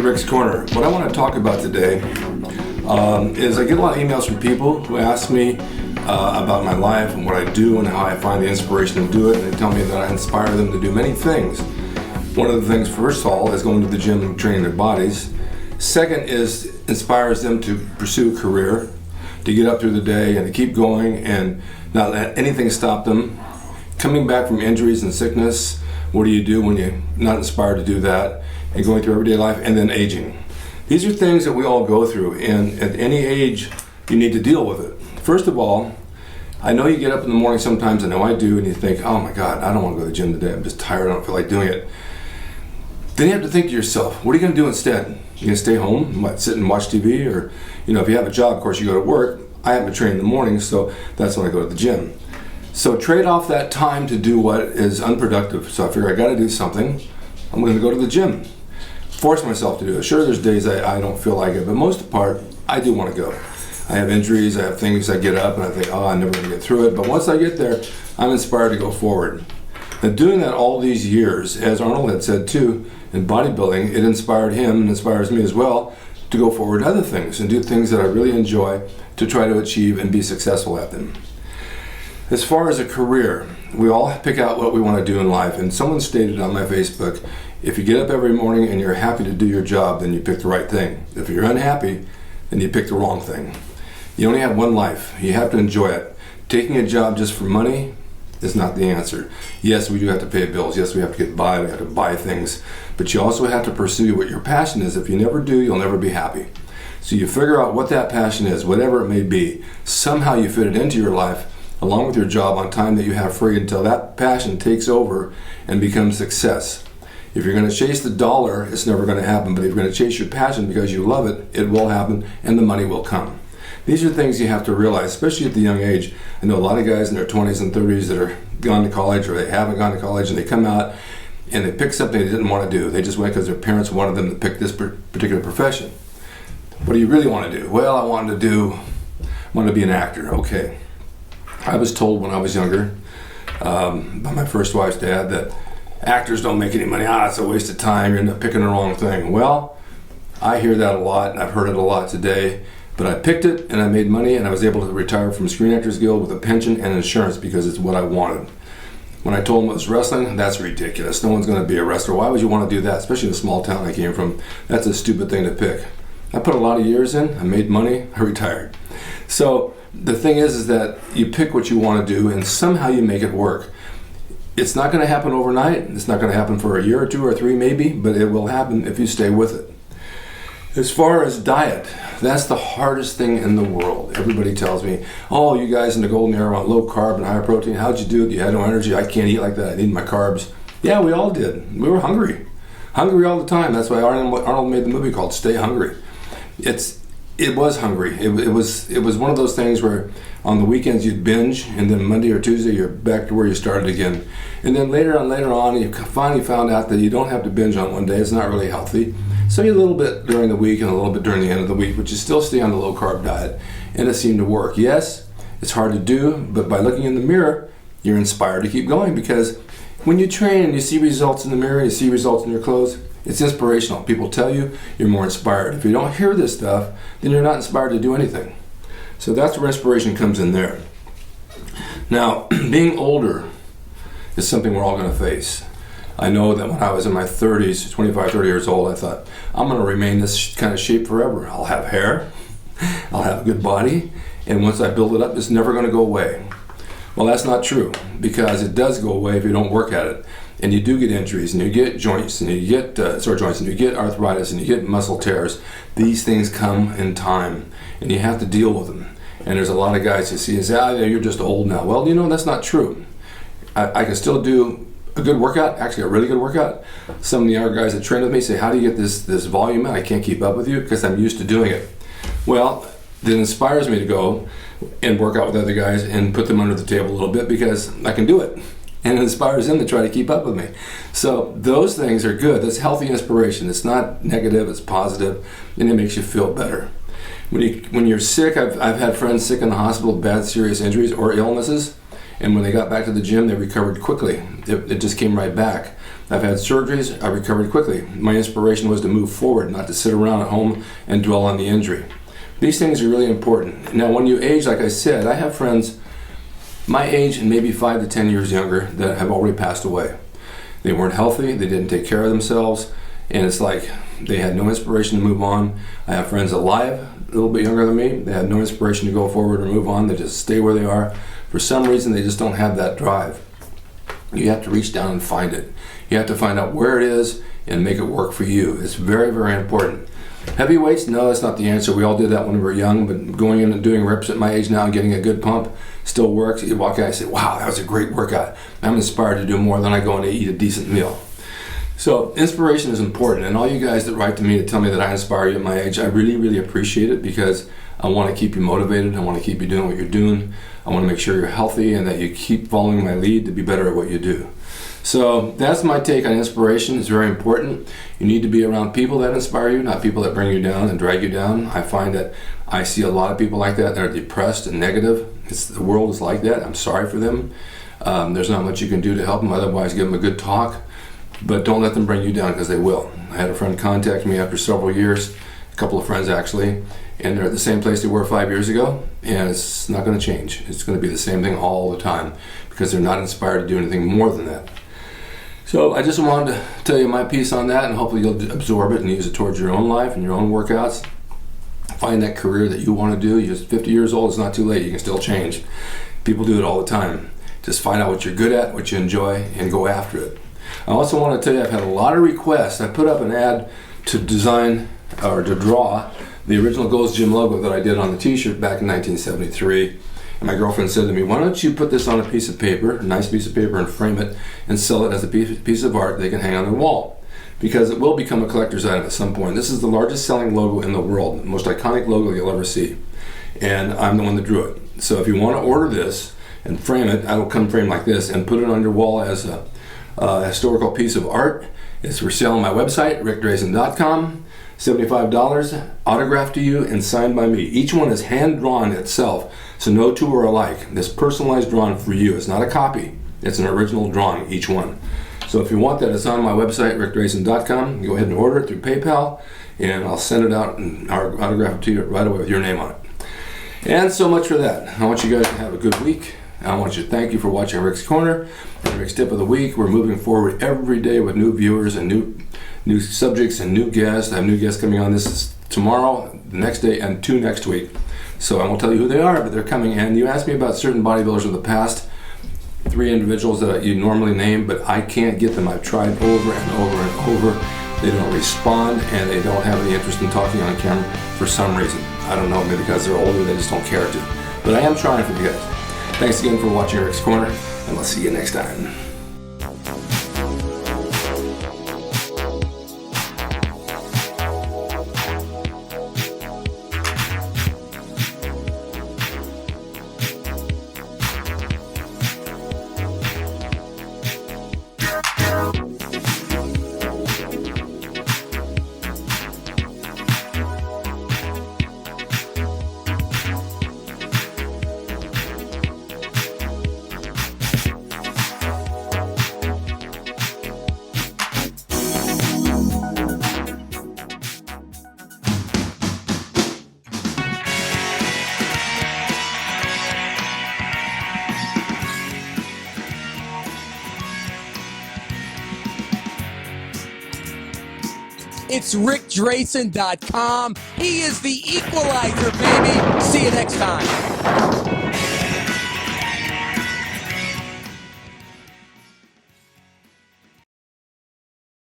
Rick's Corner. What I want to talk about today is I get a lot of emails from people who ask me about my life and what I do and how I find the inspiration to do it, and they tell me that I inspire them to do many things. One of the things, first of all, is going to the gym and training their bodies. Second is inspires them to pursue a career, to get up through the day and to keep going and not let anything stop them. Coming back from injuries and sickness, what do you do when you're not inspired to do that? And going through everyday life, and then aging. These are things that we all go through, and at any age you need to deal with it. First of all, I know you get up in the morning sometimes, I know I do, and you think, oh my God, I don't want to go to the gym today, I'm just tired, I don't feel like doing it. Then you have to think to yourself, what are you going to do instead? You going to stay home, sit and watch TV, or if you have a job, of course you go to work. I happen to train in the morning, so that's when I go to the gym. So trade off that time to do what is unproductive. So I figure I got to do something. I'm going to go to the gym. Force myself to do it. Sure, there's days I don't feel like it, but most of the part, I do want to go. I have injuries, I have things, I get up and I think, oh, I'm never going to get through it. But once I get there, I'm inspired to go forward. And doing that all these years, as Arnold had said too, in bodybuilding, it inspired him and inspires me as well to go forward to other things and do things that I really enjoy to try to achieve and be successful at them. As far as a career, we all pick out what we want to do in life, and someone stated on my Facebook, if you get up every morning and you're happy to do your job, then you pick the right thing. If you're unhappy, then you pick the wrong thing. You only have one life. You have to enjoy it. Taking a job just for money is not the answer. Yes, we do have to pay bills. Yes, we have to get by. We have to buy things. But you also have to pursue what your passion is. If you never do, you'll never be happy. So you figure out what that passion is, whatever it may be. Somehow you fit it into your life along with your job on time that you have free until that passion takes over and becomes success. If you're going to chase the dollar, it's never going to happen. But if you're going to chase your passion because you love it, it will happen and the money will come. These are things you have to realize, especially at the young age. I know a lot of guys in their 20s and 30s that are gone to college or they haven't gone to college, and they come out and they pick something they didn't want to do. They just went because their parents wanted them to pick this particular profession. What do you really want to do? Well, I want to be an actor. Okay. I was told when I was younger by my first wife's dad that actors don't make any money. It's a waste of time. You're picking the wrong thing. Well, I hear that a lot, and I've heard it a lot today. But I picked it, and I made money, and I was able to retire from Screen Actors Guild with a pension and insurance because it's what I wanted. When I told them it was wrestling, that's ridiculous. No one's going to be a wrestler. Why would you want to do that? Especially in the small town I came from. That's a stupid thing to pick. I put a lot of years in. I made money. I retired. So the thing is that you pick what you want to do, and somehow you make it work. It's not going to happen overnight. It's not going to happen for a year or two or three maybe, but it will happen if you stay with it. As far as diet, that's the hardest thing in the world. Everybody tells me, oh, you guys in the golden era on low carb and high protein, how'd you do it? You had no energy. I can't eat like that. I need my carbs. Yeah, we all did. We were hungry. Hungry all the time. That's why Arnold made the movie called Stay Hungry. It was hungry. It was one of those things where on the weekends you'd binge, and then Monday or Tuesday you're back to where you started again. And then later on, you finally found out that you don't have to binge on one day. It's not really healthy. So you eat a little bit during the week and a little bit during the end of the week, but you still stay on the low carb diet, and it seemed to work. Yes, it's hard to do, but by looking in the mirror, you're inspired to keep going, because when you train and you see results in the mirror, you see results in your clothes, it's inspirational. People tell you you're more inspired. If you don't hear this stuff, then you're not inspired to do anything. So that's where inspiration comes in there. Now, being older is something we're all going to face. I know that when I was in my 30s, 25, 30 years old, I thought, I'm going to remain this kind of shape forever. I'll have hair, I'll have a good body, and once I build it up, it's never going to go away. Well, that's not true, because it does go away if you don't work at it. And you do get injuries, and you get joints, and you get sore joints, and you get arthritis, and you get muscle tears. These things come in time, and you have to deal with them. And there's a lot of guys who see and say, you're just old now. Well, that's not true. I can still do a good workout, actually a really good workout. Some of the younger guys that train with me say, how do you get this volume out? I can't keep up with you because I'm used to doing it. Well, that inspires me to go and work out with other guys and put them under the table a little bit because I can do it. And it inspires them to try to keep up with me. So those things are good. That's healthy inspiration. It's not negative, it's positive, and it makes you feel better. When you're sick, I've had friends sick in the hospital with bad serious injuries or illnesses, and when they got back to the gym, they recovered quickly. It just came right back. I've had surgeries, I recovered quickly. My inspiration was to move forward, not to sit around at home and dwell on the injury. These things are really important. Now, when you age, like I said, I have friends my age and maybe 5 to 10 years younger that have already passed away. They weren't healthy, they didn't take care of themselves, and it's like they had no inspiration to move on. I have friends alive, a little bit younger than me, they had no inspiration to go forward or move on, they just stay where they are. For some reason, they just don't have that drive. You have to reach down and find it. You have to find out where it is and make it work for you. It's very, very important. Heavy weights, no, that's not the answer. We all did that when we were young, but going in and doing reps at my age now and getting a good pump still works. You walk out and say, wow, that was a great workout. I'm inspired to do more than I go in to eat a decent meal. So inspiration is important, and all you guys that write to me to tell me that I inspire you at my age, I really, really appreciate it, because I want to keep you motivated. I want to keep you doing what you're doing. I want to make sure you're healthy and that you keep following my lead to be better at what you do. So that's my take on inspiration. It's very important. You need to be around people that inspire you, not people that bring you down and drag you down. I find that I see a lot of people like that are depressed and negative. The world is like that. I'm sorry for them. There's not much you can do to help them. Otherwise, give them a good talk. But don't let them bring you down, because they will. I had a friend contact me after several years, a couple of friends actually, and they're at the same place they were 5 years ago, and it's not going to change. It's going to be the same thing all the time, because they're not inspired to do anything more than that. So I just wanted to tell you my piece on that, and hopefully you'll absorb it and use it towards your own life and your own workouts. Find that career that you want to do. You're 50 years old, it's not too late. You can still change. People do it all the time. Just find out what you're good at, what you enjoy, and go after it. I also want to tell you I've had a lot of requests. I put up an ad to design or to draw the original Gold's Gym logo that I did on the t-shirt back in 1973. And my girlfriend said to me, why don't you put this on a piece of paper, a nice piece of paper, and frame it and sell it as a piece of art they can hang on their wall. Because it will become a collector's item at some point. This is the largest selling logo in the world, the most iconic logo you'll ever see. And I'm the one that drew it. So if you want to order this and frame it, I will come frame like this and put it on your wall as a historical piece of art. It's for sale on my website, rickdrazen.com. $75, autographed to you and signed by me. Each one is hand drawn itself, so no two are alike. This personalized drawing for you. It's not a copy. It's an original drawing, each one. So if you want that, it's on my website, rickdrazen.com. Go ahead and order it through PayPal, and I'll send it out and autograph it to you right away with your name on it. And so much for that. I want you guys to have a good week. I want you to thank you for watching Rick's Corner and Rick's Tip of the Week. We're moving forward every day with new viewers and new subjects and new guests. I have new guests coming on. This is tomorrow, the next day, and 2 next week. So I won't tell you who they are, but they're coming. And you asked me about certain bodybuilders of the past, 3 individuals that you normally name, but I can't get them. I've tried over and over and over. They don't respond, and they don't have any interest in talking on camera for some reason. I don't know, maybe because they're older, they just don't care to. But I am trying for you guys. Thanks again for watching Rick's Corner, and we'll see you next time. It's rickdrazen.com. He is the equalizer, baby. See you next time.